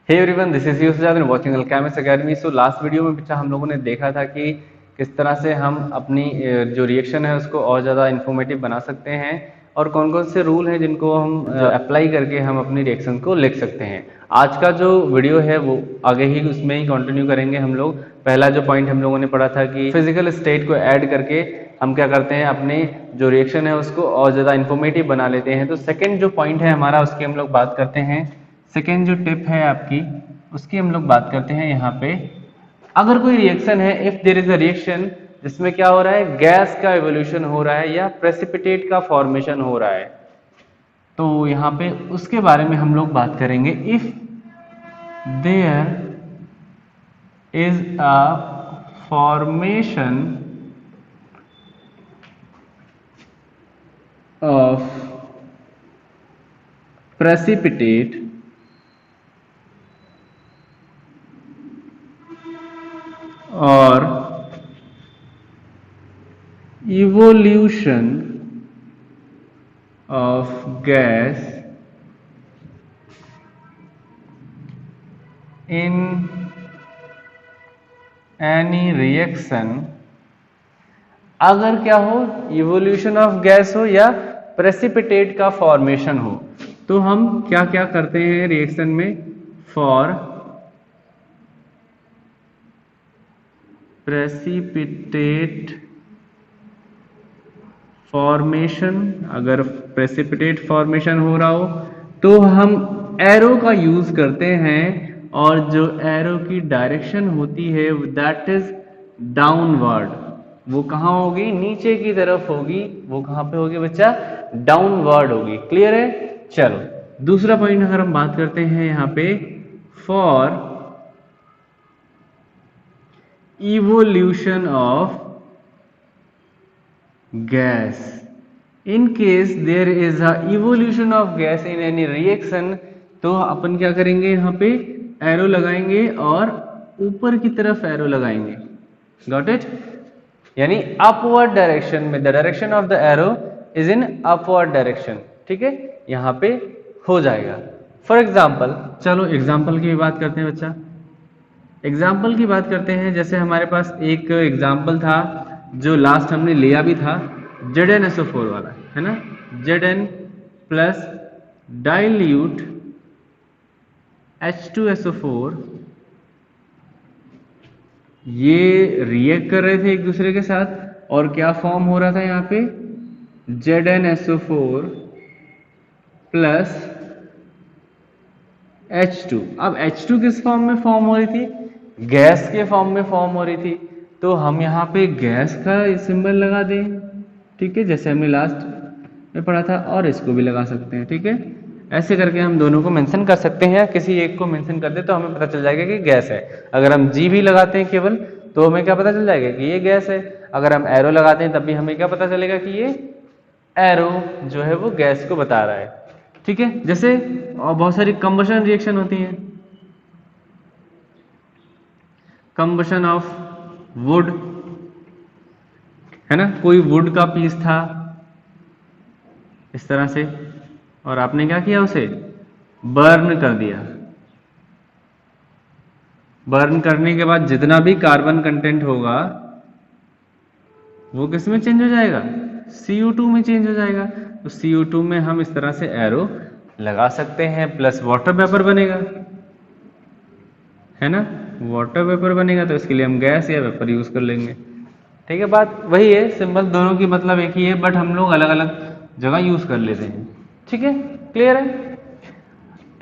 Hey everyone, this is Yusuf and watching Alchemist academy. So last video में बच्चा हम लोगों ने देखा था कि किस तरह से हम अपनी जो रिएक्शन है उसको और ज़्यादा इन्फॉर्मेटिव बना सकते हैं और कौन कौन से रूल हैं जिनको हम अप्लाई करके हम अपनी रिएक्शन को लिख सकते हैं। आज का जो वीडियो है वो आगे ही उसमें ही कंटिन्यू करेंगे हम लोग। पहला जो पॉइंट हम लोगों ने पढ़ा था कि फिजिकल स्टेट को ऐड करके हम क्या करते हैं, अपने जो रिएक्शन है उसको और ज़्यादा इन्फॉर्मेटिव बना लेते हैं। तो सेकेंड जो पॉइंट है हमारा, उसकी हम लोग बात करते हैं। सेकेंड जो टिप है आपकी, उसकी हम लोग बात करते हैं यहाँ पे। अगर कोई रिएक्शन है, if there is a reaction जिसमें क्या हो रहा है, गैस का एवोल्यूशन हो रहा है या प्रेसिपिटेट का फॉर्मेशन हो रहा है, तो यहाँ पे उसके बारे में हम लोग बात करेंगे। If there is a formation of precipitate और evolution of gas in any reaction, अगर क्या हो, evolution of gas हो या precipitate का formation हो, तो हम क्या क्या करते हैं रिएक्शन में। फॉर प्रेसिपिटेट फॉर्मेशन, अगर प्रेसिपिटेट फॉर्मेशन हो रहा हो तो हम एरो का यूज करते हैं, और जो एरो की डायरेक्शन होती है दैट इज डाउनवर्ड। वो कहाँ होगी? नीचे की तरफ होगी। वो कहाँ पे होगी बच्चा? डाउनवर्ड होगी। क्लियर है? चलो दूसरा पॉइंट अगर हम बात करते हैं यहाँ पे, for evolution of gas, in case there is a evolution of gas in any reaction, तो अपन क्या करेंगे, यहाँ पे एरो लगाएंगे और ऊपर की तरफ एरो लगाएंगे। Got it? यानी अपवर्ड डायरेक्शन में, the direction of the arrow is in upward direction. ठीक है, यहाँ पे हो जाएगा। फॉर एग्जाम्पल, चलो एग्जाम्पल की बात करते हैं बच्चा। एग्जाम्पल की बात करते हैं, जैसे हमारे पास एक एग्जाम्पल था जो लास्ट हमने लिया भी था, ZnSO4 वाला, है ना। Zn प्लस डाइल्यूट H2SO4, ये रिएक्ट कर रहे थे एक दूसरे के साथ, और क्या फॉर्म हो रहा था यहाँ पे? ZnSO4 plus H2। अब H2 किस फॉर्म में फॉर्म हो रही थी? गैस के फॉर्म में फॉर्म हो रही थी, तो हम यहाँ पे गैस का सिंबल लगा दें। ठीक है, जैसे हमने लास्ट में पढ़ा था, और इसको भी लगा सकते हैं। ठीक है, ऐसे करके हम दोनों को मेंशन कर सकते हैं, या किसी एक को मेंशन कर दे तो हमें पता चल जाएगा कि गैस है। अगर हम जी भी लगाते हैं केवल, तो हमें क्या पता चल जाएगा कि ये गैस है। अगर हम एरो लगाते हैं तब भी हमें क्या पता चलेगा कि ये एरो जो है वो गैस को बता रहा है। ठीक है, जैसे बहुत सारी कंबशन रिएक्शन होती हैं। कंबशन ऑफ वुड, है ना, कोई वुड का पीस था इस तरह से, और आपने क्या किया, उसे बर्न कर दिया। बर्न करने के बाद जितना भी कार्बन कंटेंट होगा वो किस में चेंज हो जाएगा? CO2 में चेंज हो जाएगा। तो CO2 में हम इस तरह से एरो लगा सकते हैं, प्लस वाटर वेपर बनेगा, है ना। वाटर वेपर बनेगा तो इसके लिए हम गैस या वेपर यूज कर लेंगे। ठीक है, बात वही है, सिंबल दोनों की मतलब एक ही है, बट हम लोग अलग अलग जगह यूज कर लेते हैं। ठीक है, क्लियर है?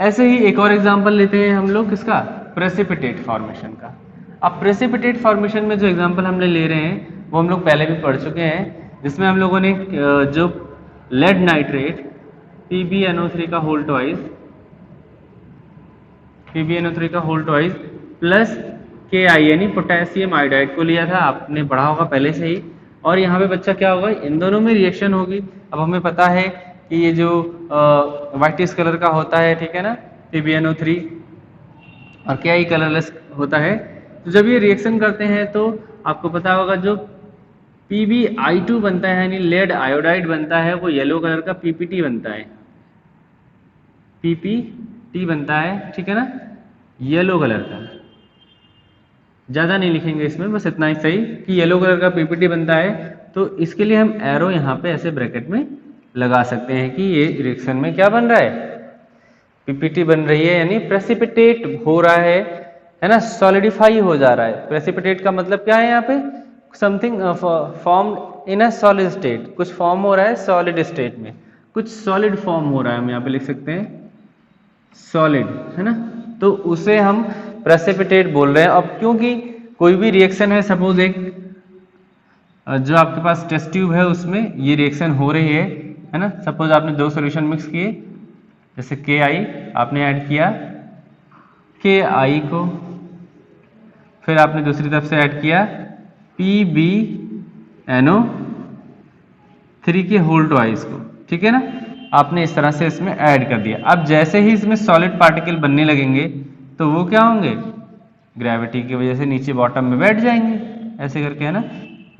ऐसे ही एक और एग्जांपल लेते हैं हम लोग, किसका? प्रेसिपिटेट फॉर्मेशन का। अब प्रेसिपिटेट फॉर्मेशन में जो एग्जांपल हम ले रहे हैं वो हम लोग पहले भी पढ़ चुके हैं, जिसमें हम लोगों ने जो लेड नाइट्रेट PbNO3 का होल ट्वाइस, PbNO3 का होल ट्वाइस प्लस Ki यानी पोटेशियम आयोडाइड को लिया था, आपने पढ़ा होगा पहले से ही। और यहाँ पे बच्चा क्या होगा, इन दोनों में रिएक्शन होगी। अब हमें पता है कि ये जो व्हाइटिश कलर का होता है, ठीक है ना, PbNO3, और Ki कलरलेस होता है। तो जब ये रिएक्शन करते हैं तो आपको पता होगा जो PbI2 बनता है, यानी लेड आयोडाइड बनता है, वो येलो कलर का PPT बनता है, PPT बनता है। ठीक है ना, येलो कलर का, ज़्यादा नहीं लिखेंगे इसमें, बस इतना ही सही कि येलो कलर का पीपीटी बनता है। तो इसके लिए हम एरो यहाँ पे ऐसे ब्रैकेट में लगा सकते हैं कि ये रिएक्शन में क्या बन रहा है, पीपीटी बन रही है, यानी प्रेसिपिटेट हो रहा है ना, सॉलिडिफाई हो जा रहा है। प्रेसिपिटेट का मतलब क्या है यहाँ पे, something formed in a solid state, कुछ फॉर्म हो रहा है सॉलिड स्टेट में, कुछ सॉलिड फॉर्म हो रहा है, हम यहाँ पे लिख सकते हैं सॉलिड, है ना, तो उसे हम प्रेसिपिटेट बोल रहे हैं। अब क्योंकि कोई भी रिएक्शन है, सपोज एक जो आपके पास टेस्ट ट्यूब है उसमें ये रिएक्शन हो रही है ना, सपोज आपने दो सॉल्यूशन मिक्स किए, जैसे के आई आपने ऐड किया के आई को, फिर आपने दूसरी तरफ से ऐड किया PbNO3 के होल ट्वाइस को, ठीक है ना, आपने इस तरह से इसमें ऐड कर दिया। अब जैसे ही इसमें सॉलिड पार्टिकल बनने लगेंगे तो वो क्या होंगे, ग्रेविटी की वजह से नीचे बॉटम में बैठ जाएंगे, ऐसे करके, है ना,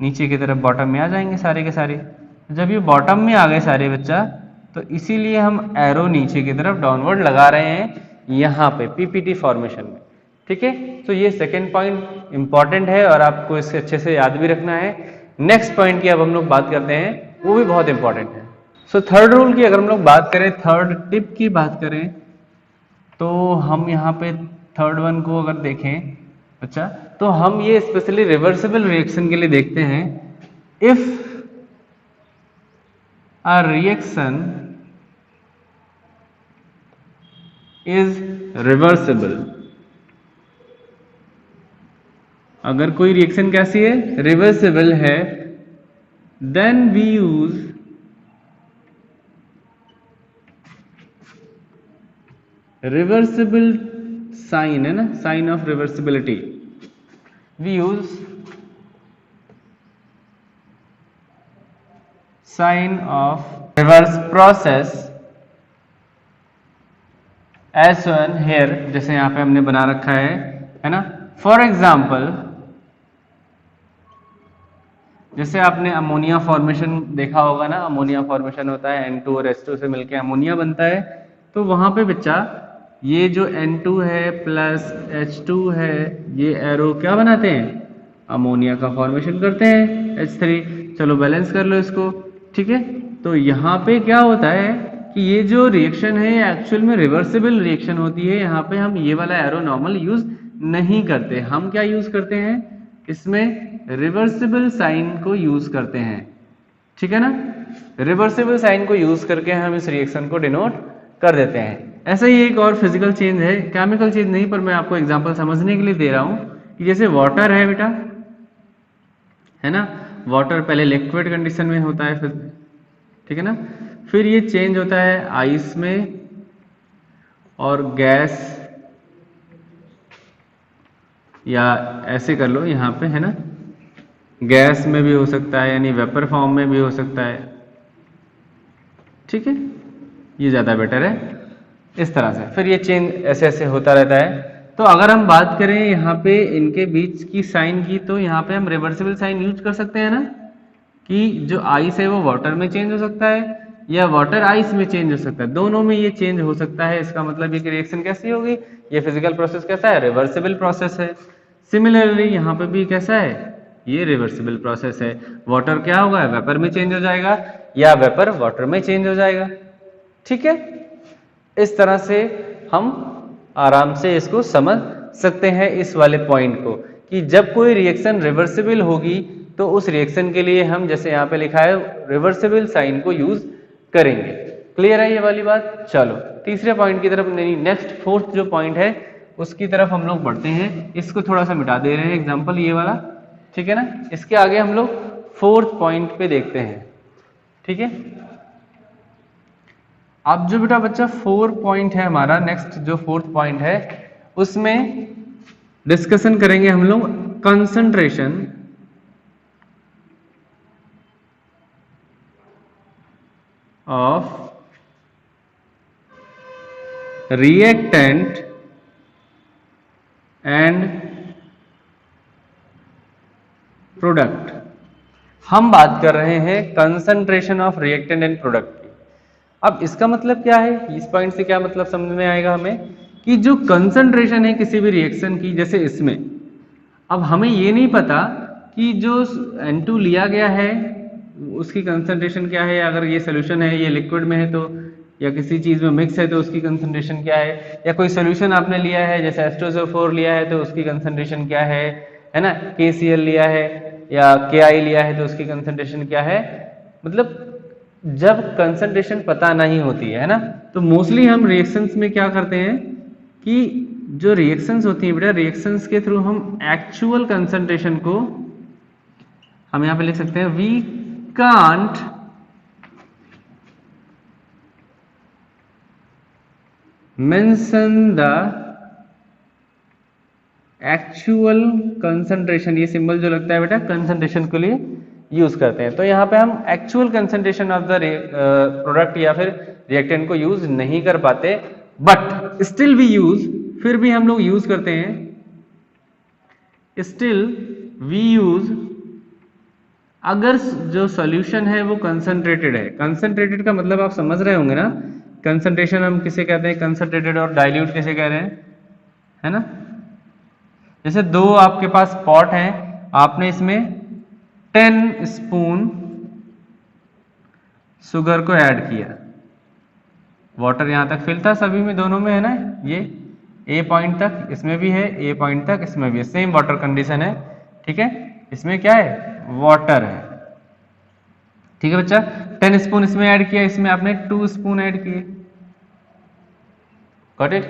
नीचे की तरफ बॉटम में आ जाएंगे सारे के सारे। जब ये बॉटम में आ गए सारे बच्चा, तो इसीलिए हम एरो नीचे की तरफ डाउनवर्ड लगा रहे हैं यहाँ पे पीपीटी फॉर्मेशन में, ठीक है। तो ये सेकेंड पॉइंट इंपॉर्टेंट है और आपको इससे अच्छे से याद भी रखना है। नेक्स्ट पॉइंट की अब हम लोग बात करते हैं, वो भी बहुत इंपॉर्टेंट है। सो थर्ड रूल की अगर हम लोग बात करें, थर्ड टिप की बात करें, तो हम यहाँ पे थर्ड वन को अगर देखें, अच्छा, तो हम ये स्पेशली रिवर्सिबल रिएक्शन के लिए देखते हैं। If a reaction is reversible, अगर कोई रिएक्शन कैसी है, रिवर्सिबल है, then we use reversible sign, है ना, sign of reversibility, we use sign of reverse process as one here, जैसे यहां पे हमने बना रखा है ना। फॉर एग्जाम्पल, जैसे आपने अमोनिया फॉर्मेशन देखा होगा ना, अमोनिया फॉर्मेशन होता है N2 और H2 से मिलकर अमोनिया बनता है। तो वहां पे बच्चा ये जो N2 है प्लस H2 है, ये एरो क्या बनाते हैं, अमोनिया का फॉर्मेशन करते हैं H3। चलो बैलेंस कर लो इसको, ठीक है। तो यहाँ पे क्या होता है कि ये जो रिएक्शन है एक्चुअल में रिवर्सिबल रिएक्शन होती है। यहाँ पे हम ये वाला एरो नॉर्मल यूज नहीं करते, हम क्या यूज करते हैं, इसमें रिवर्सिबल साइन को यूज करते हैं, ठीक है ना। रिवर्सिबल साइन को यूज करके हम इस रिएक्शन को डिनोट कर देते हैं। ऐसा ही एक और फिजिकल चेंज है, केमिकल चेंज नहीं, पर मैं आपको एग्जांपल समझने के लिए दे रहा हूं कि जैसे वाटर है बेटा, है ना, वाटर पहले लिक्विड कंडीशन में होता है, फिर, ठीक है ना, फिर ये चेंज होता है आइस में और गैस, या ऐसे कर लो यहाँ पे, है ना, गैस में भी हो सकता है, यानी वेपर फॉर्म में भी हो सकता है, ठीक है, ये ज़्यादा बेटर है। इस तरह से फिर ये चेंज ऐसे ऐसे होता रहता है। तो अगर हम बात करें यहाँ पे इनके बीच की साइन की, तो यहाँ पे हम रिवर्सिबल साइन यूज कर सकते हैं ना, कि जो आइस है वो वाटर में चेंज हो सकता है या वाटर आइस में चेंज हो सकता है, दोनों में ये चेंज हो सकता है। इसका मतलब ये कि रिएक्शन कैसी होगी, ये फिजिकल प्रोसेस कैसा है, रिवर्सिबल प्रोसेस है। सिमिलरली यहाँ पे भी कैसा है, ये रिवर्सिबल प्रोसेस है। वाटर क्या होगा, वेपर में चेंज हो जाएगा या वेपर वाटर में चेंज हो जाएगा, ठीक है। इस तरह से हम आराम से इसको समझ सकते हैं इस वाले पॉइंट को, कि जब कोई रिएक्शन रिवर्सिबल होगी तो उस रिएक्शन के लिए हम, जैसे यहाँ पे लिखा है, रिवर्सिबल साइन को यूज करेंगे। क्लियर है ये वाली बात। चलो तीसरे पॉइंट की तरफ, नहीं, नेक्स्ट फोर्थ जो पॉइंट है उसकी तरफ हम लोग बढ़ते हैं। इसको थोड़ा सा मिटा दे रहे हैं एग्जाम्पल ये वाला, ठीक है ना। इसके आगे हम लोग फोर्थ पॉइंट पे देखते हैं, ठीक है। अब जो बेटा बच्चा 4 पॉइंट है हमारा, नेक्स्ट जो फोर्थ पॉइंट है उसमें डिस्कशन करेंगे हम लोग concentration of reactant and product. हम बात कर रहे हैं concentration of reactant and product की। अब इसका मतलब क्या है, इस पॉइंट से क्या मतलब समझ में आएगा हमें, कि जो कंसंट्रेशन है किसी भी रिएक्शन की, जैसे इसमें, अब हमें ये नहीं पता कि जो N2 लिया गया है उसकी कंसंट्रेशन क्या है, अगर ये सोल्यूशन है, ये लिक्विड में है तो, या किसी चीज़ में मिक्स है तो उसकी कंसंट्रेशन क्या है, या कोई सोल्यूशन आपने लिया है जैसे H2SO4 लिया है तो उसकी कंसंट्रेशन क्या है ना, KCl लिया है या KI लिया है तो उसकी कंसंट्रेशन क्या है। मतलब जब कंसंट्रेशन पता नहीं होती है ना, तो मोस्टली हम रिएक्शंस में क्या करते हैं कि जो रिएक्शंस होती हैं बेटा, रिएक्शंस के थ्रू हम एक्चुअल कंसंट्रेशन को हम यहां पे लिख सकते हैं, we can't mention the actual concentration. ये सिंबल जो लगता है बेटा कंसंट्रेशन के लिए यूज करते हैं, तो यहाँ पे हम actual concentration of the product या फिर रिएक्टेंट को यूज नहीं कर पाते, बट स्टिल वी यूज, फिर भी हम लोग यूज करते हैं, स्टिल वी यूज, अगर जो सॉल्यूशन है वो कंसंट्रेटेड है। कंसंट्रेटेड का मतलब आप समझ रहे होंगे ना, कंसंट्रेशन हम किसे कहते हैं, कंसंट्रेटेड, और डाइल्यूट किसे कह रहे हैं, है ना। जैसे दो आपके पास पॉट हैं, आपने इसमें 10 स्पून शुगर को ऐड किया, वाटर यहां तक फिल था, सभी में दोनों में है ना, ये ए पॉइंट तक इसमें भी है, ए पॉइंट तक इसमें भी है, सेम वाटर कंडीशन है, ठीक है। इसमें क्या है, वाटर है, ठीक है बच्चा। 10 स्पून इसमें ऐड किया, इसमें आपने 2 स्पून ऐड किए, गॉट इट।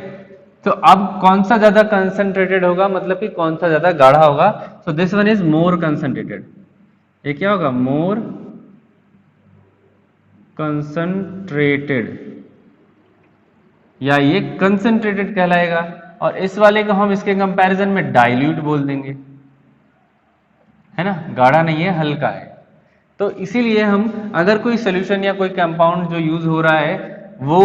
तो अब कौन सा ज्यादा कंसंट्रेटेड होगा, मतलब कि कौन सा ज्यादा गाढ़ा होगा, so this one is more concentrated. ये क्या होगा, मोर कंसंट्रेटेड, या ये कंसंट्रेटेड कहलाएगा, और इस वाले को हम इसके कंपैरिजन में डाइल्यूट बोल देंगे, है ना, गाढ़ा नहीं है, हल्का है। तो इसीलिए हम अगर कोई सोल्यूशन या कोई कंपाउंड जो यूज हो रहा है वो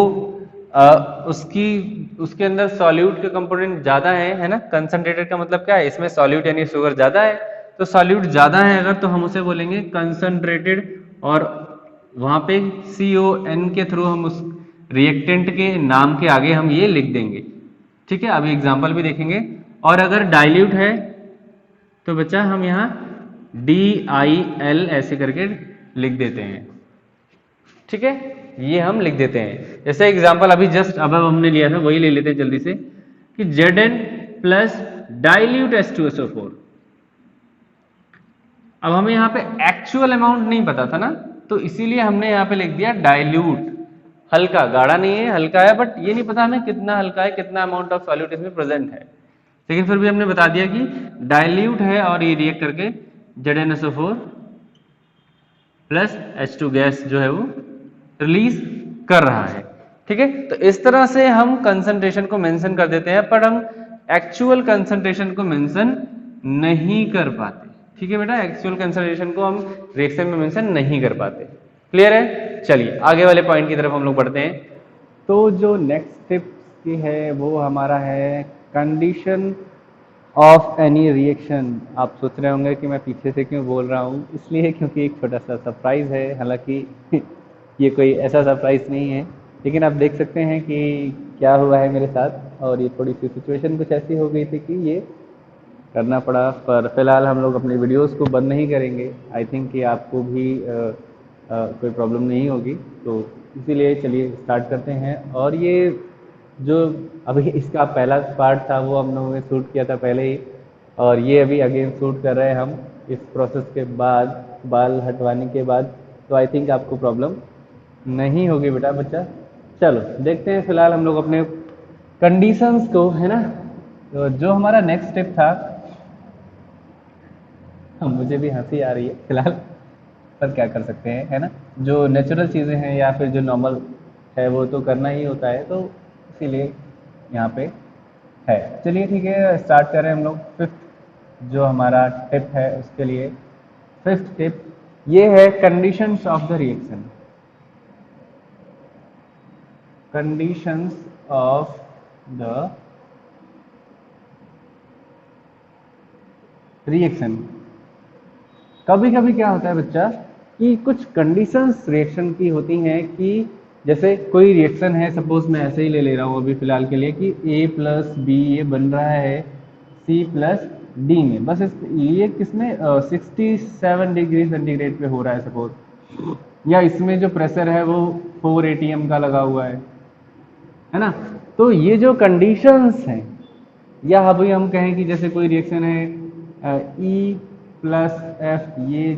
उसके अंदर सॉल्यूट के कंपोनेंट ज्यादा है ना, कंसंट्रेटेड का मतलब क्या है, इसमें सॉल्यूट यानी शुगर ज्यादा है, तो सॉल्यूट ज्यादा है अगर, तो हम उसे बोलेंगे कंसंट्रेटेड, और वहां पे CON के थ्रू हम उस रिएक्टेंट के नाम के आगे हम ये लिख देंगे, ठीक है। अभी एग्जांपल भी देखेंगे। और अगर डाइल्यूट है तो बच्चा हम यहाँ DIL ऐसे करके लिख देते हैं, ठीक है, ये हम लिख देते हैं। जैसे एग्जांपल अभी जस्ट अब हमने लिया था वही ले लेते हैं जल्दी से, कि Zn प्लस डाइल्यूट H2SO4। अब हमें यहाँ पे एक्चुअल अमाउंट नहीं पता था ना, तो इसीलिए हमने यहाँ पे लिख दिया डाइल्यूट, हल्का, गाढ़ा नहीं है, हल्का है, बट ये नहीं पता हमें कितना हल्का है, कितना अमाउंट ऑफ सॉल्यूट इसमें प्रेजेंट है, लेकिन फिर भी हमने बता दिया कि डाइल्यूट है और ये रिएक्ट करके ZnSO4 प्लस H2 गैस जो है वो रिलीज कर रहा है, ठीक है। तो इस तरह से हम कंसंट्रेशन को मेंशन कर देते हैं, पर हम एक्चुअल कंसंट्रेशन को मेंशन नहीं कर पाते, ठीक है बेटा, एक्चुअल कंसंट्रेशन को हम रिएक्शन में मेंशन नहीं कर पाते। क्लियर है, चलिए आगे वाले पॉइंट की तरफ हम लोग बढ़ते हैं। तो जो नेक्स्ट स्टेप की है वो हमारा है कंडीशन ऑफ एनी रिएक्शन। आप सोच रहे होंगे कि मैं पीछे से क्यों बोल रहा हूँ, इसलिए क्योंकि एक छोटा सा सरप्राइज है, हालांकि ये कोई ऐसा सरप्राइज नहीं है, लेकिन आप देख सकते हैं कि क्या हुआ है मेरे साथ, और ये थोड़ी सी सिचुएशन कुछ ऐसी हो गई थी कि ये करना पड़ा। पर फिलहाल हम लोग अपनी वीडियोस को बंद नहीं करेंगे, आई थिंक कि आपको भी कोई प्रॉब्लम नहीं होगी, तो इसीलिए चलिए स्टार्ट करते हैं। और ये जो अभी इसका पहला पार्ट था वो हम लोगों ने शूट किया था पहले ही, और ये अभी अगेन शूट कर रहे हैं हम इस प्रोसेस के बाद, बाल हटवाने के बाद, तो आई थिंक आपको प्रॉब्लम नहीं होगी बेटा बच्चा। चलो देखते हैं फिलहाल हम लोग अपने कंडीशंस को, है ना। तो जो हमारा नेक्स्ट स्टेप था, मुझे भी हंसी आ रही है फिलहाल, पर क्या कर सकते हैं, है ना, जो नेचुरल चीज़ें हैं या फिर जो नॉर्मल है वो तो करना ही होता है, तो इसीलिए यहाँ पे है। चलिए ठीक है, स्टार्ट करें हम लोग फिफ्थ जो हमारा टिप है उसके लिए। फिफ्थ टिप ये है conditions of the reaction, conditions of the reaction. कभी कभी क्या होता है बच्चा कि कुछ कंडीशंस रिएक्शन की होती हैं कि जैसे कोई रिएक्शन है, सपोज मैं ऐसे ही ले रहा हूँ अभी फिलहाल के लिए कि A प्लस बी ये बन रहा है C प्लस डी में, बस ये किसमें 67 डिग्री सेंटीग्रेड पे हो रहा है सपोज, या इसमें जो प्रेशर है वो 4 atm का लगा हुआ है ना। तो ये जो कंडीशंस हैं, या अभी हम कहें कि जैसे कोई रिएक्शन है E प्लस एफ, ये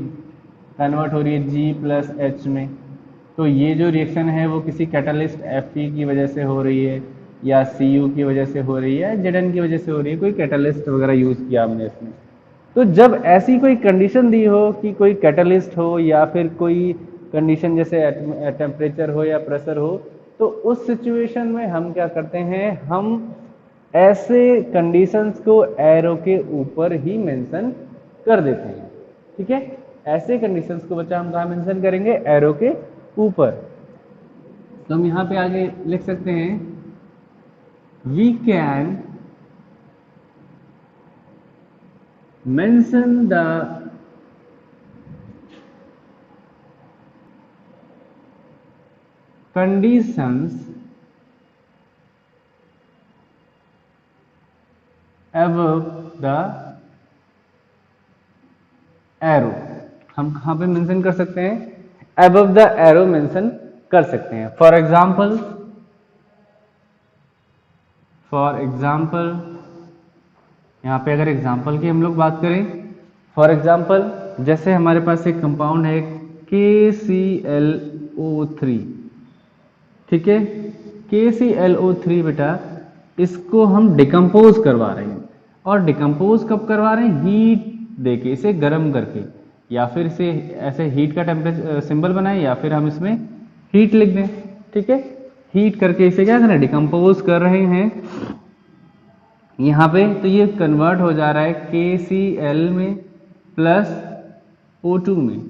कन्वर्ट हो रही है G प्लस H में, तो ये जो रिएक्शन है वो किसी कैटलिस्ट Fe की वजह से हो रही है, या Cu की वजह से हो रही है, Zn की वजह से हो रही है, कोई कैटलिस्ट वगैरह यूज किया हमने इसमें। तो जब ऐसी कोई कंडीशन दी हो कि कोई कैटलिस्ट हो या फिर कोई कंडीशन जैसे टेम्परेचर हो या प्रेशर हो, तो उस सिचुएशन में हम क्या करते हैं, हम ऐसे कंडीशंस को एरो के ऊपर ही मेंशन कर देते हैं। ठीक है, ऐसे कंडीशंस को बच्चा हम कहाँ मेंशन करेंगे, एरो के ऊपर। तो हम यहां पे आगे लिख सकते हैं, we can mention the conditions above the arrow। हम कहाँ पे मेंशन कर सकते हैं, above the arrow मेंशन कर सकते हैं। फॉर एग्जाम्पल यहाँ पे अगर एग्जाम्पल की हम लोग बात करें, फॉर एग्जाम्पल जैसे हमारे पास एक कंपाउंड है KClO3, ठीक है, KClO3 बेटा, इसको हम डिकम्पोज करवा रहे हैं, और डिकम्पोज कब करवा रहे हैं, हीट देके, इसे गर्म करके, या फिर इसे ऐसे हीट का टेम्परेचर सिंबल बनाए, या फिर हम इसमें हीट लिख दें। ठीक है, हीट करके इसे क्या करना है, डिकम्पोज कर रहे हैं यहाँ पे। तो ये कन्वर्ट हो जा रहा है KCl में प्लस O2 में।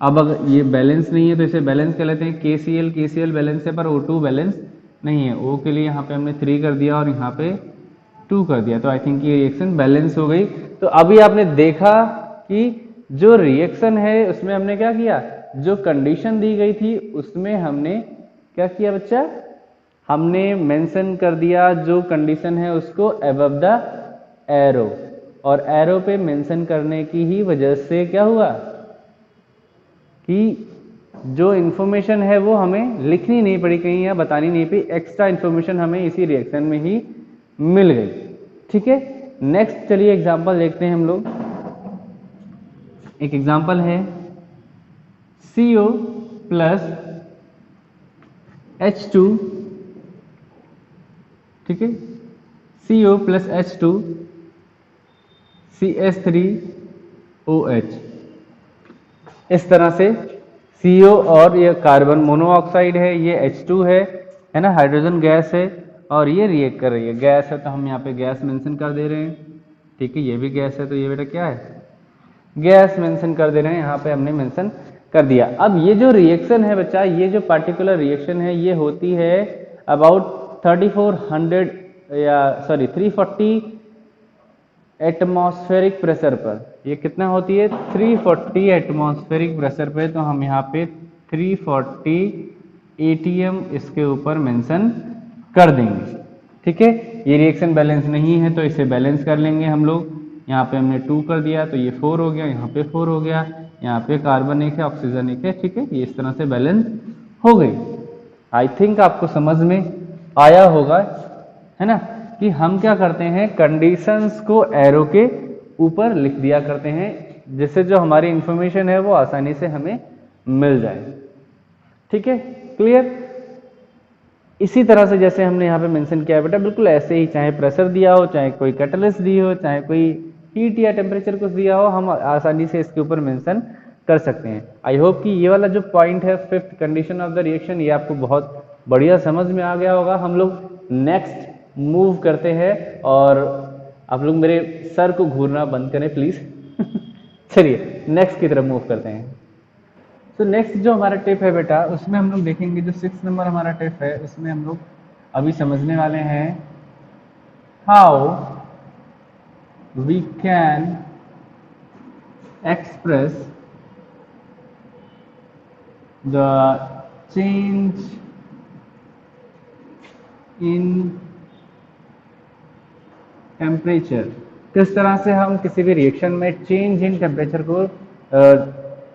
अब अगर ये बैलेंस नहीं है तो इसे बैलेंस कर लेते हैं, KCl बैलेंस है पर O2 बैलेंस नहीं है। O के लिए यहाँ पे हमने 3 कर दिया और यहाँ पे 2 कर दिया, तो आई थिंक ये रिएक्शन बैलेंस हो गई। तो अभी आपने देखा कि जो रिएक्शन है उसमें हमने क्या किया, जो कंडीशन दी गई थी उसमें हमने क्या किया बच्चा, हमने मेंशन कर दिया जो कंडीशन है उसको अबव द एरो, और एरो पे मेंशन करने की ही वजह से क्या हुआ कि जो इन्फॉर्मेशन है वो हमें लिखनी नहीं पड़ी कहीं या बतानी नहीं पड़ी, एक्स्ट्रा इन्फॉर्मेशन हमें इसी रिएक्शन में ही मिल गई। ठीक है, नेक्स्ट चलिए एग्जांपल देखते हैं हम लोग। एक एग्जांपल है CO प्लस H2, ठीक है, CO प्लस H2 CH3OH। इस तरह से CO और ये कार्बन मोनोऑक्साइड है, ये H2 है ना, हाइड्रोजन गैस है, और ये रिएक्ट कर रही है, गैस है तो हम यहाँ पे गैस मेंशन कर दे रहे हैं। ठीक है, ये भी गैस है तो ये बेटा क्या है, गैस मेंशन कर दे रहे हैं, यहाँ पे हमने मेंशन कर दिया। अब ये जो रिएक्शन है बच्चा, ये जो पार्टिकुलर रिएक्शन है ये होती है अबाउट 3400 या सॉरी 340 एटमॉस्फेरिक प्रेशर पर। ये कितना होती है, 340 एटमॉस्फेरिक प्रेशर पे, तो हम यहाँ पे 340 atm इसके ऊपर मेंशन कर देंगे। ठीक है, ये रिएक्शन बैलेंस नहीं है तो इसे बैलेंस कर लेंगे हम लोग। यहाँ पे हमने 2 कर दिया तो ये 4 हो गया, यहाँ पे 4 हो गया, यहाँ पे कार्बन एक है, ऑक्सीजन एक है। ठीक है, ये इस तरह से बैलेंस हो गई। आई थिंक आपको समझ में आया होगा, है ना, कि हम क्या करते हैं, कंडीशंस को एरो के ऊपर लिख दिया करते हैं, जिससे जो हमारी इंफॉर्मेशन है वो आसानी से हमें मिल जाए। ठीक है, क्लियर। इसी तरह से जैसे हमने यहाँ पे मेंशन किया है बेटा, बिल्कुल ऐसे ही, चाहे प्रेशर दिया हो, चाहे कोई कैटलिस्ट दी हो, चाहे कोई हीट या टेम्परेचर कुछ दिया हो, हम आसानी से इसके ऊपर मेंशन कर सकते हैं। आई होप कि ये वाला जो पॉइंट है, fifth condition of the reaction, ये आपको बहुत बढ़िया समझ में आ गया होगा। हम लोग नेक्स्ट मूव करते हैं, और आप लोग मेरे सर को घूरना बंद करें प्लीज। चलिए नेक्स्ट की तरफ मूव करते हैं। तो नेक्स्ट जो हमारा टिप है बेटा, उसमें हम लोग देखेंगे, जो 6 नंबर हमारा टिप है उसमें हम लोग अभी समझने वाले हैं how we can express the change in temperature. किस तरह से हम किसी भी रिएक्शन में चेंज इन टेम्परेचर को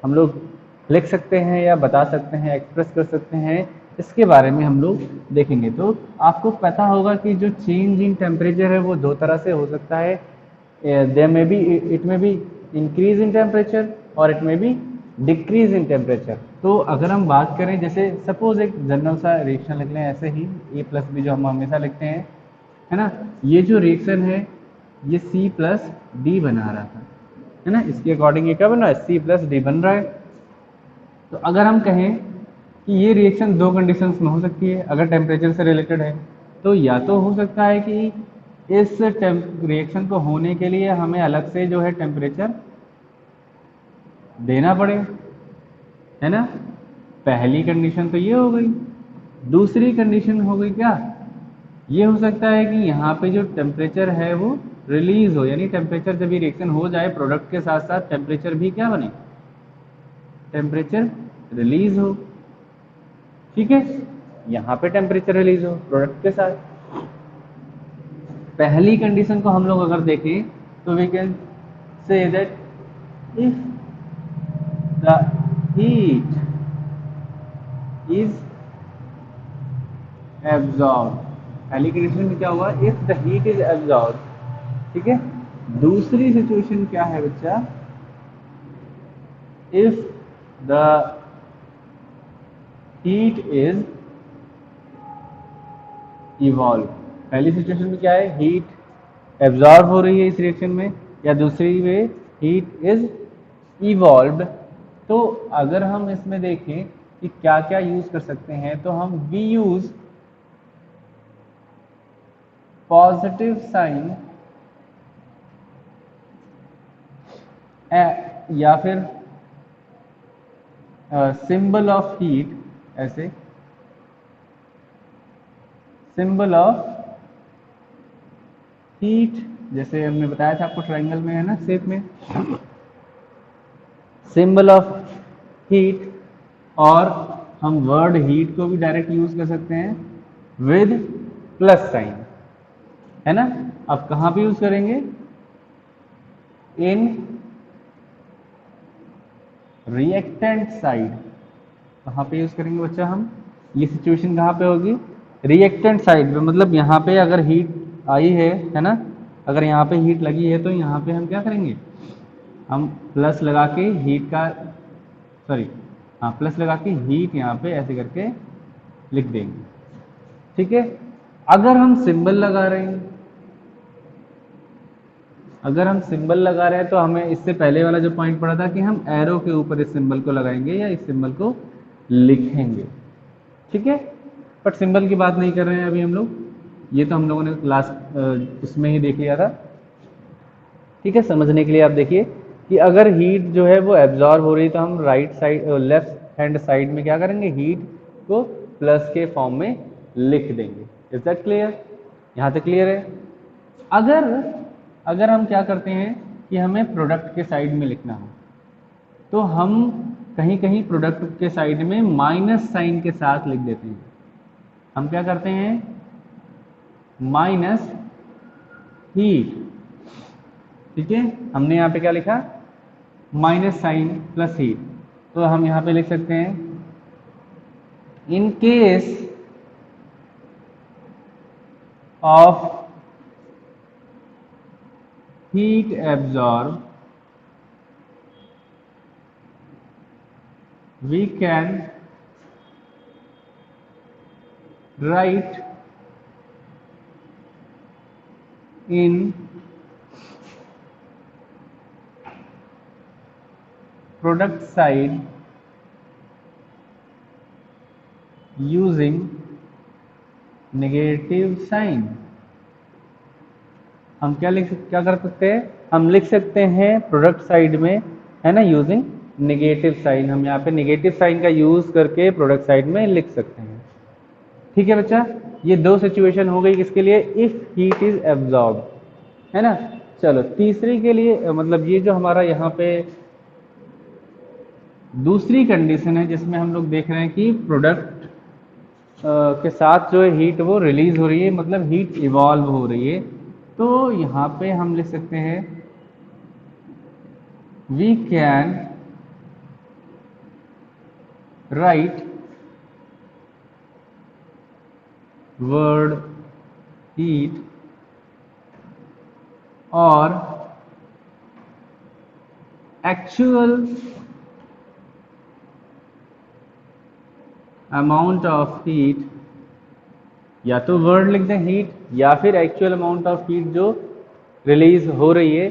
हम लोग लिख सकते हैं या बता सकते हैं, एक्सप्रेस कर सकते हैं, इसके बारे में हम लोग देखेंगे। तो आपको पता होगा कि जो चेंज इन टेम्परेचर है वो दो तरह से हो सकता है। देयर में बी, इट में बी इंक्रीज इन टेम्परेचर और इट में बी डिक्रीज इन टेम्परेचर। तो अगर हम बात करें, जैसे सपोज एक जनरल सा रिएक्शन लिख लें ऐसे ही, A+B जो हम हमेशा लिखते हैं, है ना। ये जो रिएक्शन है ये C+D बना रहा था, है ना। इसके अकॉर्डिंग ये क्या बन रहा है, C+D बन रहा है। तो अगर हम कहें कि ये रिएक्शन दो कंडीशंस में हो सकती है अगर टेम्परेचर से रिलेटेड है, तो या तो हो सकता है कि इस रिएक्शन को होने के लिए हमें अलग से जो है टेम्परेचर देना पड़े, है ना। पहली कंडीशन तो ये हो गई। दूसरी कंडीशन हो गई क्या, ये हो सकता है कि यहाँ पे जो टेम्परेचर है वो रिलीज हो, यानी टेम्परेचर जब ये रिएक्शन हो जाए प्रोडक्ट के साथ साथ टेम्परेचर भी क्या बने, टेम्परेचर रिलीज हो। ठीक है, यहाँ पे टेम्परेचर रिलीज हो प्रोडक्ट के साथ। पहली कंडीशन को हम लोग अगर देखें तो we can say that if the heat is absorb, पहली कंडीशन में क्या हुआ, if the heat is absorb. ठीक है, दूसरी सिचुएशन क्या है बच्चा, if the heat is evolve. पहली सिचुएशन में क्या है, हीट एब्जॉर्ब हो रही है इस रिएक्शन में, या दूसरी में हीट इज इवॉल्व्ड। तो अगर हम इसमें देखें कि क्या क्या यूज कर सकते हैं, तो हम वी यूज पॉजिटिव साइन या फिर सिंबल ऑफ हीट, ऐसे सिंबल ऑफ हीट, जैसे हमने बताया था आपको ट्रायंगल में, है ना, शेप में सिंबल ऑफ हीट। और हम वर्ड हीट को भी डायरेक्ट यूज कर सकते हैं विद प्लस साइन, है ना। अब कहां पे यूज करेंगे, इन रिएक्टेंट साइड। कहां पे यूज करेंगे बच्चा हम, ये सिचुएशन कहां पे होगी, रिएक्टेंट साइड पे। मतलब यहाँ पे अगर हीट आई है ना, अगर यहाँ पे हीट लगी है तो यहाँ पे हम क्या करेंगे, हम प्लस लगा के हीट का, सॉरी हाँ, प्लस लगा के हीट यहाँ पे ऐसे करके लिख देंगे। ठीक है, अगर हम सिंबल लगा रहे हैं, अगर हम सिंबल लगा रहे हैं तो हमें इससे पहले वाला जो पॉइंट पड़ा था कि हम एरो के ऊपर इस सिंबल को लगाएंगे या इस सिंबल को लिखेंगे। ठीक है, बट सिंबल की बात नहीं कर रहे हैं अभी हम लोग, ये तो हम लोगों ने लास्ट उसमें ही देख लिया था। ठीक है, समझने के लिए आप देखिए कि अगर हीट जो है वो एब्जॉर्ब हो रही है तो हम right side, left hand side में क्या करेंगे, हीट को प्लस के फॉर्म में लिख देंगे। इज दैट क्लियर, यहाँ तक क्लियर है। अगर हम क्या करते हैं कि हमें प्रोडक्ट के साइड में लिखना हो, तो हम कहीं कहीं प्रोडक्ट के साइड में माइनस साइन के साथ लिख देते हैं। हम क्या करते हैं, माइनस हीट। ठीक है, हमने यहाँ पे क्या लिखा, माइनस साइन प्लस हीट। तो हम यहाँ पे लिख सकते हैं, in case of heat absorb, we can write in product side using negative sign। हम क्या कर सकते हैं, हम लिख सकते हैं प्रोडक्ट साइड में, है ना, यूजिंग नेगेटिव साइन। हम यहाँ पे नेगेटिव साइन का यूज करके प्रोडक्ट साइड में लिख सकते हैं। ठीक है बच्चा, ये दो सिचुएशन हो गई किसके लिए, इफ हीट इज एब्जॉर्ब, है ना। चलो तीसरी के लिए, मतलब ये जो हमारा यहाँ पे दूसरी कंडीशन है जिसमें हम लोग देख रहे हैं कि प्रोडक्ट के साथ जो है हीट वो रिलीज हो रही है, मतलब हीट इवॉल्व हो रही है। तो यहाँ पे हम लिख सकते हैं we can write word heat और एक्चुअल अमाउंट ऑफ हीट, या तो वर्ड लिख दें हीट या फिर एक्चुअल अमाउंट ऑफ हीट जो रिलीज हो रही है।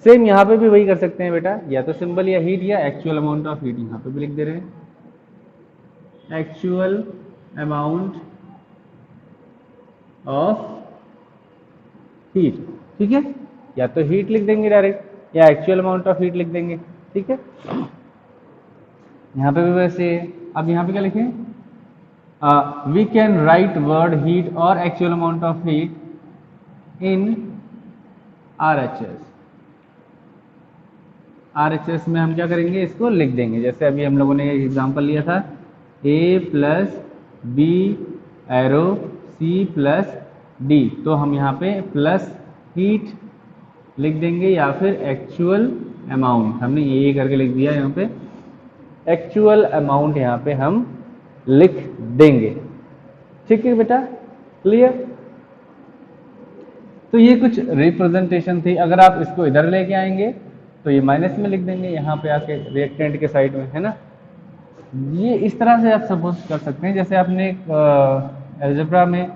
सेम यहाँ पे भी वही कर सकते हैं बेटा, या तो सिंबल या हीट या एक्चुअल अमाउंट ऑफ हीट, यहाँ पे भी लिख दे रहे हैं एक्चुअल अमाउंट ऑफ हीट। ठीक है, या तो हीट लिख देंगे डायरेक्ट या एक्चुअल अमाउंट ऑफ हीट लिख देंगे। ठीक है, यहाँ पे भी वैसे। अब यहाँ पे क्या लिखें, we can write word heat और actual amount of heat in RHS। RHS में हम क्या करेंगे, इसको लिख देंगे। जैसे अभी हम लोगों ने एग्जांपल लिया था A plus B arrow C plus D, तो हम यहाँ पे प्लस हीट लिख देंगे या फिर एक्चुअल अमाउंट, हमने ये करके लिख दिया, यहाँ पे एक्चुअल अमाउंट यहाँ पे हम लिख देंगे। ठीक है बेटा, क्लियर। तो ये कुछ रिप्रेजेंटेशन थी। अगर आप इसको इधर लेके आएंगे तो ये माइनस में लिख देंगे यहाँ पे आके रिएक्टेंट के साइड में, है ना। ये इस तरह से आप सपोज कर सकते हैं। जैसे आपने अलजेब्रा में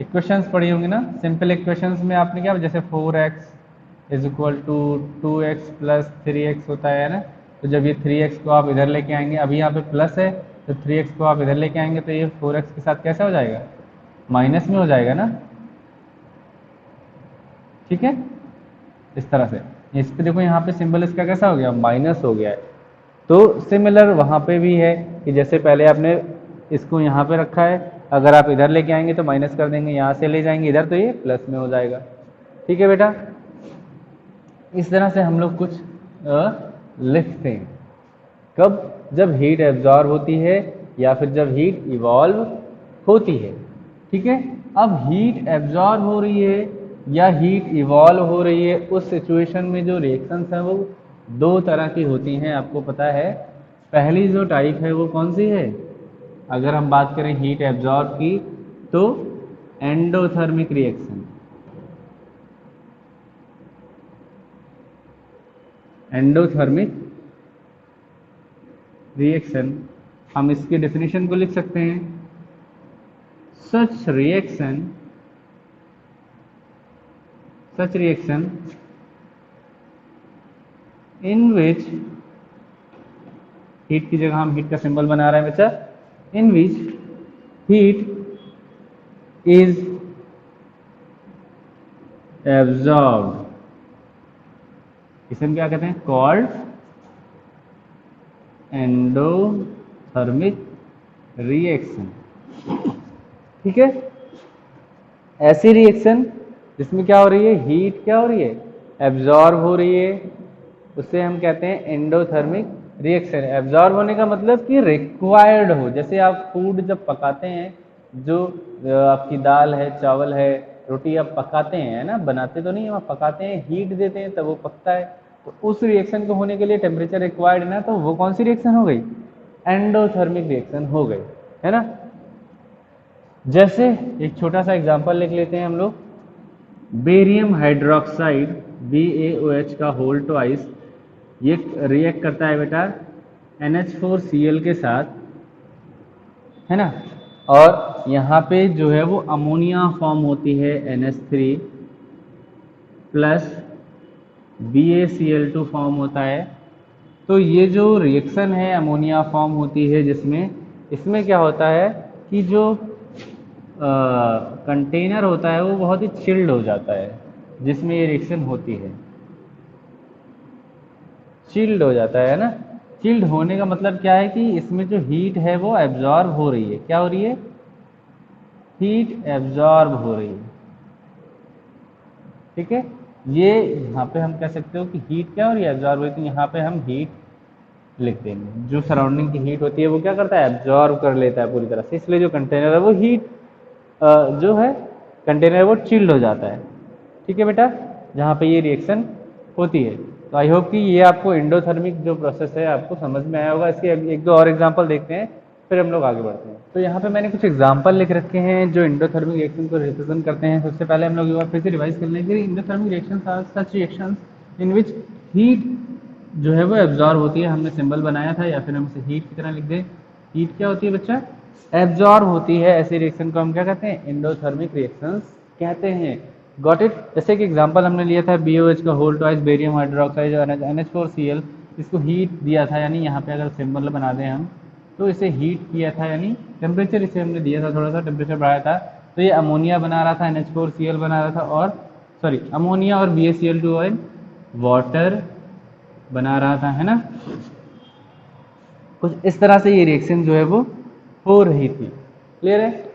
इक्वेशंस पढ़ी होंगी ना, सिंपल इक्वेशंस में आपने क्या, जैसे 4x is equal to 2x plus 3x होता है ना। तो जब ये 3x को आप इधर लेके आएंगे, अभी यहाँ पे प्लस है, तो 3x को आप इधर लेके आएंगे तो ये 4x के साथ कैसा हो जाएगा, माइनस में हो जाएगा ना। ठीक है, इस तरह से। इस पे देखो यहाँ पे सिंबल इसका कैसा हो गया, माइनस हो गया है। तो सिमिलर वहाँ पे भी है कि जैसे पहले आपने इसको यहाँ पे रखा है, अगर आप इधर लेके आएंगे तो माइनस कर देंगे, यहाँ से ले जाएंगे इधर तो ये प्लस में हो जाएगा। ठीक है बेटा, इस तरह से हम लोग कुछ लिखते हैं। कब, जब हीट एब्जॉर्ब होती है या फिर जब हीट इवॉल्व होती है। ठीक है, अब हीट एब्जॉर्ब हो रही है या हीट इवॉल्व हो रही है, उस सिचुएशन में जो रिएक्शंस हैं वो दो तरह की होती हैं, आपको पता है। पहली जो टाइप है वो कौन सी है, अगर हम बात करें हीट एब्जॉर्ब की, तो एंडोथर्मिक रिएक्शन। एंडोथर्मिक रिएक्शन, हम इसकी डेफिनेशन को लिख सकते हैं, such reaction in which, heat की जगह हम हीट का सिंबल बना रहे हैं बच्चा, इन विच हीट इज एब्जॉर्ब्ड, इसे हम क्या कहते हैं, कॉल्ड एंडोथर्मिक रिएक्शन। ठीक है, ऐसी रिएक्शन जिसमें क्या हो रही है, हीट क्या हो रही है, एब्जॉर्ब हो रही है, उसे हम कहते हैं एंडोथर्मिक रिएक्शन। एब्जॉर्ब होने का मतलब कि रिक्वायर्ड हो। जैसे आप फूड जब पकाते हैं, जो आपकी दाल है, चावल है, रोटी आप पकाते हैं ना, बनाते तो नहीं, आप पकाते हैं, हीट देते हैं तब वो पकता है। तो उस रिएक्शन को होने के लिए टेम्परेचर रिक्वायर्ड है ना, तो वो कौन सी रिएक्शन हो गई, एंडोथर्मिक रिएक्शन हो गई, है ना। जैसे एक छोटा सा एग्जांपल लिख लेते हैं हम लोग, बेरियम हाइड्रोक्साइड BaOH का होल ट्वाइस, ये रिएक्ट करता है बेटा NH4Cl के साथ, है ना। और यहाँ पे जो है वो अमोनिया फॉर्म होती है NH3 प्लस BaCl2 फॉर्म होता है। तो ये जो रिएक्शन है अमोनिया फॉर्म होती है, जिसमें इसमें क्या होता है कि जो कंटेनर होता है वो बहुत ही चिल्ड हो जाता है, जिसमें ये रिएक्शन होती है, चिल्ड हो जाता है ना। चिल्ड होने का मतलब क्या है कि इसमें जो हीट है वो एब्जॉर्ब हो रही है, क्या हो रही है, हीट एब्जॉर्ब हो रही है। ठीक है, ये यहाँ पे हम कह सकते हो कि हीट क्या हो रही है, एब्जॉर्ब हो रही है। तो यहाँ पे हम हीट लिख देंगे। जो सराउंडिंग की हीट होती है वो क्या करता है, एब्जॉर्ब कर लेता है पूरी तरह से, इसलिए जो कंटेनर है वो हीट जो है कंटेनर वो चिल्ड हो जाता है। ठीक है बेटा, जहाँ पे ये रिएक्शन होती है। तो आई होप कि ये आपको एंडोथर्मिक जो प्रोसेस है आपको समझ में आया होगा। इसके एक दो और एग्जांपल देखते हैं, फिर हम लोग आगे बढ़ते हैं। तो यहाँ पे मैंने कुछ एग्जांपल लिख रखे हैं जो एंडोथर्मिक रिएक्शन को रिप्रेजेंट करते हैं। सबसे पहले हम लोग एक बार फिर से रिवाइज कर लेंगे। Endothermic reactions are such reactions in which heat जो है वो एब्जॉर्ब होती है। हमने सिंबल बनाया था, या फिर हम इसे हीट की तरह लिख दें। हीट क्या होती है बच्चा, एब्जॉर्ब होती है। ऐसे रिएक्शन को हम क्या कहते हैं, एंडोथर्मिक रिएक्शंस कहते हैं। Got it. जैसे कि एग्जांपल हमने लिया था BOH का होल ट्वाइस बेरियम हाइड्रोक्साइड और NH4Cl, इसको हीट दिया था, यानी यहाँ पे अगर सिंबल बना दें हम तो इसे हीट किया था, यानी टेम्परेचर इसे हमने दिया था, थोड़ा सा टेम्परेचर बढ़ाया था, तो ये अमोनिया बना रहा था, NH4Cl बना रहा था, और सॉरी अमोनिया और BaCl2 ऑयल वाटर बना रहा था, है ना। कुछ इस तरह से ये रिएक्शन जो है वो हो रही थी। क्लियर है।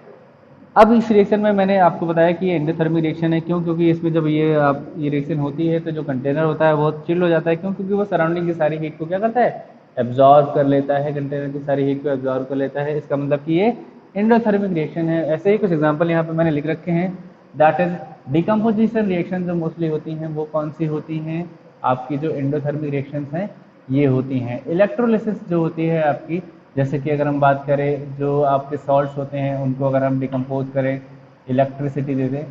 अब इस रिएक्शन में मैंने आपको बताया कि ये एंडोथर्मिक रिएक्शन है। क्यों? क्योंकि इसमें जब ये रिएक्शन होती है तो जो कंटेनर होता है वो चिल्ड हो जाता है। क्यों? क्योंकि वो सराउंडिंग की सारी हीट को क्या करता है, एब्जॉर्ब कर लेता है, कंटेनर की सारी हीट को एब्जॉर्ब कर लेता है। इसका मतलब कि ये एंडोथर्मिक रिएक्शन है। ऐसे ही कुछ एग्जाम्पल यहाँ पे मैंने लिख रखे हैं। दैट इज डिकम्पोजिशन रिएक्शन जो मोस्टली होती हैं वो कौन सी होती हैं, आपकी जो एंडोथर्मिक रिएक्शन हैं ये होती हैं। इलेक्ट्रोलिसिस जो होती है आपकी, जैसे कि अगर हम बात करें जो आपके सॉल्ट्स होते हैं उनको अगर हम डिकम्पोज करें, इलेक्ट्रिसिटी दे दें,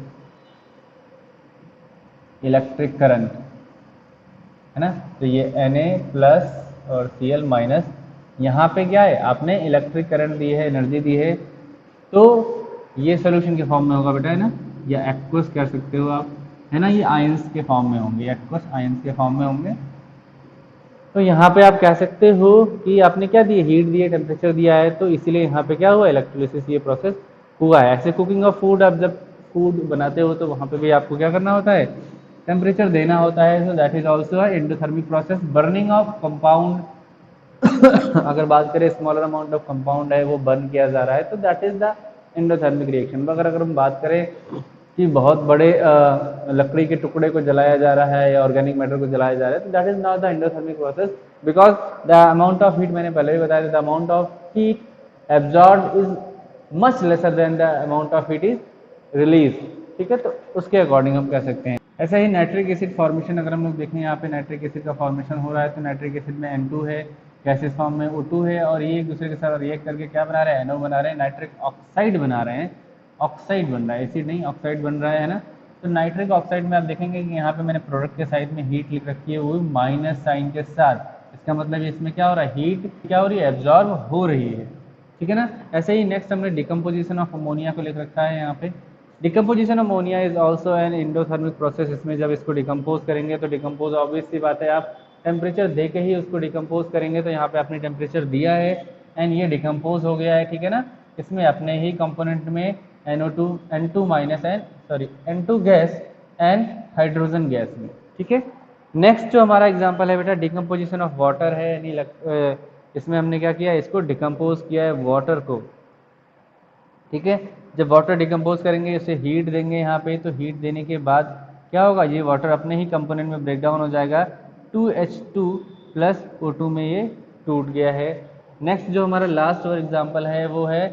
इलेक्ट्रिक करंट, है ना, तो ये Na प्लस और Cl माइनस, यहाँ पे क्या है, आपने इलेक्ट्रिक करंट दी है, एनर्जी दी है, तो ये सोल्यूशन के फॉर्म में होगा बेटा, है ना, या एक्वस कर सकते हो आप, है ना, ये आयंस के फॉर्म में होंगे, एक्वस आयंस के फॉर्म में होंगे। तो यहाँ पे आप कह सकते हो कि आपने क्या दिया, हीट दी है, टेम्परेचर दिया है, तो इसीलिए यहाँ पे क्या हुआ, इलेक्ट्रोलिसिस ये प्रोसेस हुआ है। ऐसे कुकिंग ऑफ फूड, आप जब फूड बनाते हो तो वहाँ पे भी आपको क्या करना होता है, टेम्परेचर देना होता है। So that is also endothermic process. Burning of compound अगर बात करें स्मॉलर अमाउंट ऑफ कंपाउंड है वो बर्न किया जा रहा है, तो that is the endothermic reaction. मगर अगर हम बात करें कि बहुत बड़े लकड़ी के टुकड़े को जलाया जा रहा है या ऑर्गेनिक मैटर को जलाया जा रहा है, तो that is not the endothermic process, because the amount of heat, मैंने पहले भी बताया था, the amount of heat absorb is much lesser than the amount of heat is release. ठीक है, तो उसके अकॉर्डिंग हम कह सकते हैं। ऐसा ही नाइट्रिक एसिड फॉर्मेशन अगर हम लोग देखें, यहाँ पे नाइट्रिक एसिड का फॉर्मेशन हो रहा है, तो नाइट्रिक एसिड में N2 है, गैसेस फॉर्म में O2 है, और ये एक दूसरे के साथ रिएक्ट करके क्या बना रहे हैं, NO बना रहे हैं, नाइट्रिक ऑक्साइड बना रहे हैं, ऑक्साइड बन रहा है, एसिड नहीं, ऑक्साइड बन रहा है ना। तो नाइट्रिक ऑक्साइड में आप देखेंगे कि यहाँ पे मैंने प्रोडक्ट के साइड में हीट लिख रखी है, वो माइनस साइन के साथ। इसका मतलब इसमें क्या हो रहा है, हीट क्या हो रही है, एब्जॉर्ब हो रही है। ठीक है ना। ऐसे ही नेक्स्ट हमने डिकम्पोजिशन ऑफ अमोनिया को लिख रखा है यहाँ पे। Decomposition ammonia is also an endothermic process. इसमें जब इसको डिकम्पोज करेंगे तो डिकम्पोज ऑब्वियस सी बात है, आप टेम्परेचर दे के ही उसको डिकम्पोज करेंगे, तो यहाँ पे आपने टेम्परेचर दिया है एंड ये डिकम्पोज हो गया है। ठीक है ना। इसमें अपने ही कंपोनेंट में NO2 N2 minus and sorry N2 gas and hydrogen gas में। ठीक है। नेक्स्ट जो हमारा एग्जांपल है बेटा, डिकम्पोजिशन ऑफ वाटर है, यानी इसमें हमने क्या किया, इसको डिकम्पोज किया है वाटर को। ठीक है। जब वाटर डिकम्पोज करेंगे, इसे हीट देंगे यहाँ पे, तो हीट देने के बाद क्या होगा, ये वाटर अपने ही कंपोनेंट में ब्रेक डाउन हो जाएगा, 2H2 प्लस O2 में ये टूट गया है। नेक्स्ट जो हमारा लास्ट और एग्जाम्पल है वो है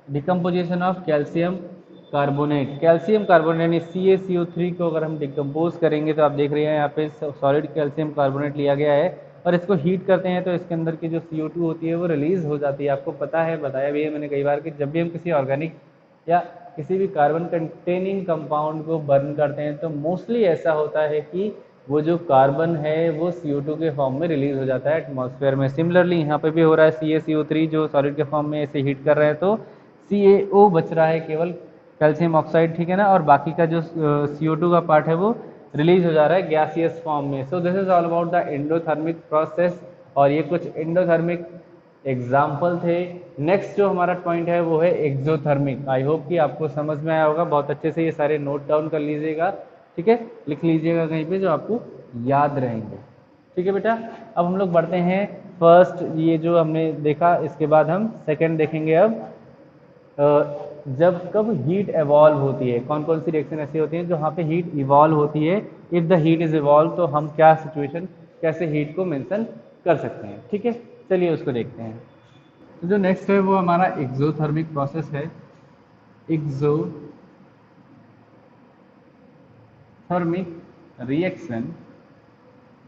decomposition of calcium carbonate. Calcium carbonate यानी CaCO3 को अगर हम डिकम्पोज करेंगे, तो आप देख रहे हैं यहाँ पे सॉलिड कैल्शियम कार्बोनेट लिया गया है और इसको हीट करते हैं, तो इसके अंदर की जो CO2 होती है वो रिलीज हो जाती है। आपको पता है, बताया भी है मैंने कई बार कि जब भी हम किसी ऑर्गेनिक या किसी भी कार्बन कंटेनिंग कंपाउंड को बर्न करते हैं, तो मोस्टली ऐसा होता है कि वो जो कार्बन है वो CO2 के फॉर्म में रिलीज हो जाता है एटमॉस्फेयर में। सिमिलरली यहाँ पे भी हो रहा है, CaCO3 जो सॉलिड के फॉर्म में ऐसे हीट कर रहे हैं, तो CaO बच रहा है केवल, कैल्शियम ऑक्साइड। ठीक है ना। और बाकी का जो CO2 का पार्ट है वो रिलीज हो जा रहा है गैसियस फॉर्म में। So this is all about the endothermic process, और ये कुछ एंडोथर्मिक एग्जाम्पल थे। नेक्स्ट जो हमारा पॉइंट है वो है एक्सोथर्मिक। आई होप कि आपको समझ में आया होगा, बहुत अच्छे से ये सारे नोट डाउन कर लीजिएगा। ठीक है, लिख लीजिएगा कहीं पे जो आपको याद रहेंगे। ठीक है बेटा। अब हम लोग बढ़ते हैं फर्स्ट, ये जो हमने देखा, इसके बाद हम सेकंड देखेंगे। अब जब कब हीट एवॉल्व होती है, कौन कौन सी रिएक्शन ऐसी होती हैं जहाँ पे हीट इवॉल्व होती है। If the heat is evolve, तो हम क्या सिचुएशन, कैसे हीट को मेंशन कर सकते हैं। ठीक है। चलिए उसको देखते हैं। तो जो नेक्स्ट है वो हमारा एक्सोथर्मिक प्रोसेस है। एक्सोथर्मिक रिएक्शन,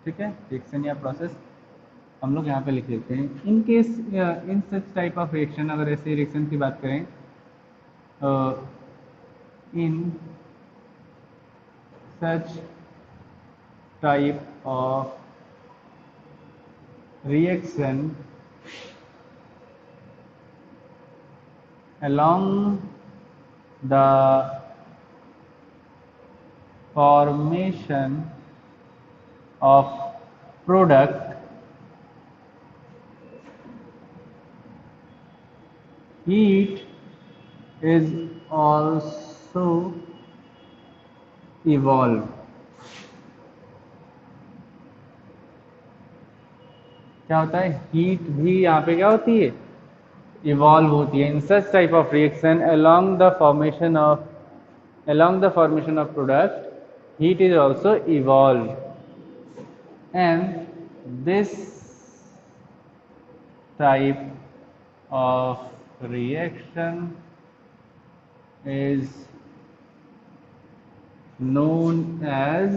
ठीक है, रिएक्शन या प्रोसेस हम लोग यहाँ पे लिख लेते हैं। In case in such type of reaction, अगर ऐसे रिएक्शन की बात करें, in such type of reaction along the formation of product, heat is also evolved। क्या होता है, हीट भी यहाँ पे क्या होती है, इवॉल्व होती है। In such type of reaction along the formation of product, heat is also evolved, and this type of reaction is known as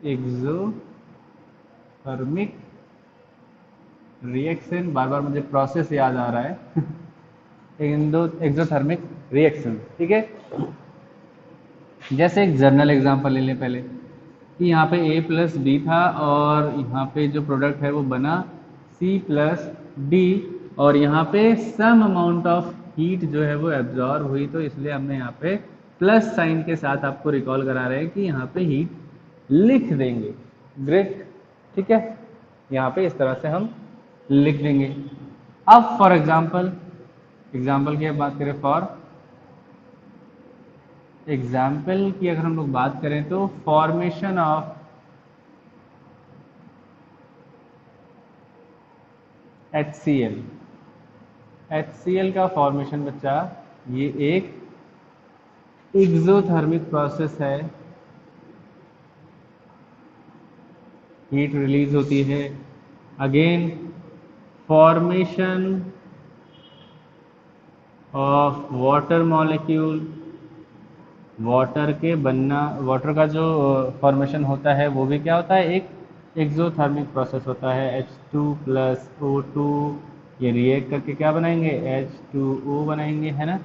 exothermic reaction. बार बार मुझे प्रोसेस याद आ रहा है एक्सोथर्मिक रिएक्शन, ठीक है। जैसे एक जर्नल एग्जांपल ले लें पहले, कि यहाँ पे a प्लस बी था और यहाँ पे जो प्रोडक्ट है वो बना c प्लस डी, और यहाँ पे सम अमाउंट ऑफ हीट जो है वो एब्जॉर्ब हुई, तो इसलिए हमने यहाँ पे प्लस साइन के साथ आपको रिकॉल करा रहे हैं कि यहाँ पे हीट लिख देंगे। ग्रेट, ठीक है, यहाँ पे इस तरह से हम लिख देंगे। अब फॉर एग्जाम्पल की बात करें, एग्जाम्पल की अगर हम लोग बात करें तो फॉर्मेशन ऑफ HCl का फॉर्मेशन बच्चा, ये एक एक्सोथर्मिक प्रोसेस है। हीट रिलीज होती है, again formation of water molecule, water के बनना, वाटर का जो फॉर्मेशन होता है वो भी क्या होता है, एक एक्सोथर्मिक प्रोसेस होता है। H2 प्लस O2 ये रिएक्ट करके क्या बनाएंगे, H2O बनाएंगे, है ना।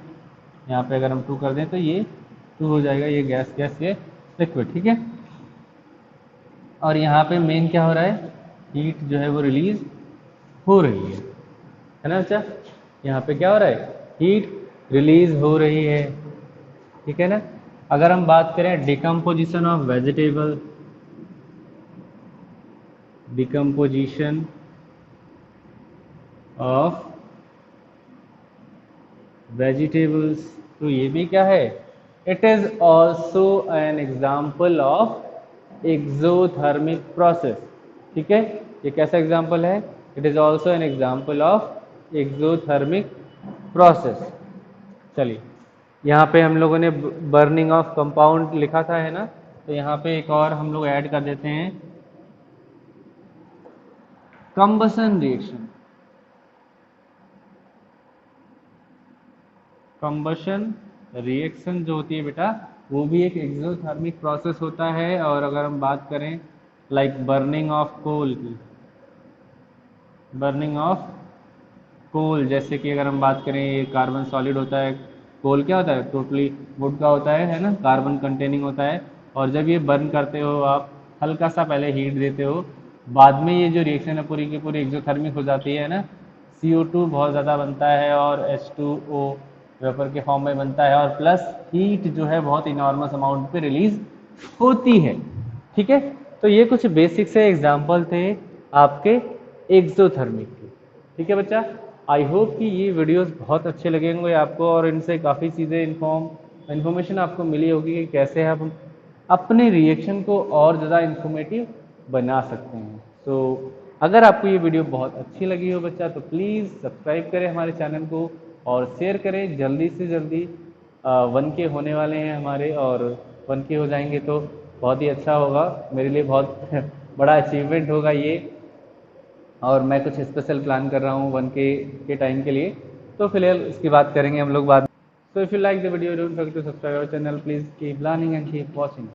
यहाँ पे अगर हम 2 कर दें तो ये 2 हो जाएगा, ये गैस ये लिक्विड, ठीक है। और यहाँ पे मेन क्या हो रहा है, हीट जो है वो रिलीज हो रही है ना बच्चा। यहाँ पे क्या हो रहा है, हीट रिलीज हो रही है, ठीक है ना। अगर हम बात करें decomposition of vegetable, decomposition of vegetables, तो ये भी क्या है, it is also an example of exothermic process, ठीक है। ये कैसा एग्जाम्पल है, it is also an example of exothermic process. चलिए, यहाँ पे हम लोगों ने बर्निंग ऑफ कंपाउंड लिखा था, है ना, तो यहाँ पे एक और हम लोग ऐड कर देते हैं, कंबसन रिएक्शन। कंबशन रिएक्शन जो होती है बेटा, वो भी एक एक्सोथर्मिक प्रोसेस होता है। और अगर हम बात करें लाइक बर्निंग ऑफ कोल की, बर्निंग ऑफ कोल, जैसे कि अगर हम बात करें ये कार्बन सॉलिड होता है, कोल क्या होता है, टोटली वुड का होता है ना, कार्बन कंटेनिंग होता है। और जब ये बर्न करते हो आप, हल्का सा पहले हीट देते हो, बाद में ये जो रिएक्शन है पूरी की पूरी एक्सोथर्मिक हो जाती है ना। CO2 बहुत ज़्यादा बनता है और H2O वेपर के फॉर्म में बनता है, और प्लस हीट जो है बहुत इनॉर्मस अमाउंट पे रिलीज होती है, ठीक है। तो ये कुछ बेसिक से एग्जाम्पल थे आपके एक्सोथर्मिक के, ठीक है बच्चा। आई होप कि ये वीडियोस बहुत अच्छे लगे होंगे आपको, और इनसे काफ़ी चीज़ें इन्फॉर्मेशन आपको मिली होगी कि कैसे हम अपने रिएक्शन को और ज़्यादा इन्फॉर्मेटिव बना सकते हैं। तो अगर आपको ये वीडियो बहुत अच्छी लगी हो बच्चा, तो प्लीज़ सब्सक्राइब करें हमारे चैनल को और शेयर करें। जल्दी से जल्दी 1K होने वाले हैं हमारे, और 1K हो जाएंगे तो बहुत ही अच्छा होगा, मेरे लिए बहुत बड़ा अचीवमेंट होगा ये। और मैं कुछ स्पेशल प्लान कर रहा हूँ 1K के टाइम के लिए, तो फिलहाल इसकी बात करेंगे हम लोग बाद में। So if you like the video, don't forget to subscribe our channel. Please keep learning and keep watching.